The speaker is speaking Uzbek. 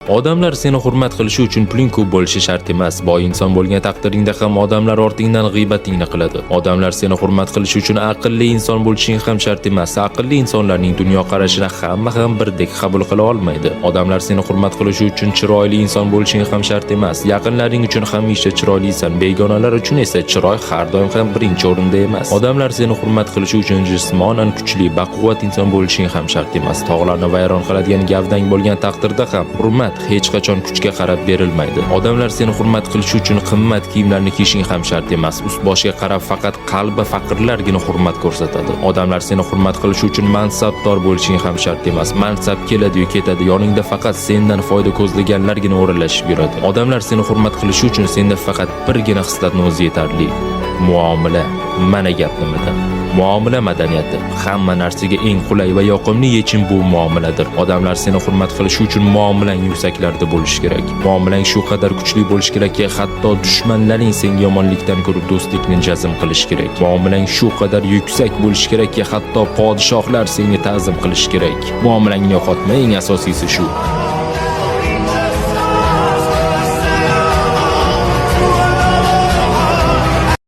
Odamlar seni hurmat qilishi uchun puling ko'p bo'lishi shart emas. Boy inson bo'lgan taqdiringda ham odamlar ortingdan g'iybatingni qiladi. Odamlar seni hurmat qilishi uchun aqlli inson bo'lishing ham shart emas. Aqlli insonlarning dunyo qarashini hamma ham birdek qabul qila olmaydi. Odamlar seni hurmat qilishi uchun chiroyli inson bo'lishing ham shart emas. Yaqinlaring uchun hamisha chiroylisan, begonalar uchun esa chiroy har doim ham birinchi o'rinda emas. Odamlar seni hurmat qilishi uchun jismonan kuchli, baquvvat inson bo'lishing ham shart emas. Tog'larni vayron qiladigan gavdang bo'lgan taqdirda ham hurmat hech qachon kuchga qarab berilmaydi. Odamlar seni hurmat qilishi uchun qimmat kiyimlarni kiyishing ham shart emas. Ust-boshga qarab faqat qalbi faqirlargina hurmat ko'rsatadi. Odamlar seni hurmat qilishi uchun mansabdor bo'lishing ham shart emas. Mansab keladi-yu ketadi, yoningda faqat sendan foyda ko'zlaganlargina o'ralashib yuradi. Odamlar seni hurmat qilishi uchun senda faqat birgina xislatning o'zi yetarli. Muomala. Mana gap nimada? Muomala madaniyati. Hamma narsaga eng qulay va yoqimli yechim bu muomaladir. Odamlar seni hurmat qilishi uchun muomalang yuksaklarda bo'lishi kerak. Muomalang shu qadar kuchli bo'lishi kerakki, hatto dushmanlaring senga yomonlikdan ko'ra do'stlikni jazm qilishi kerak. Muomalang shu qadar yuksak bo'lishi kerakki, hatto podshohlar senga ta'zim qilishi kerak. Muomalangni yo'qotma, eng asosiysi shu.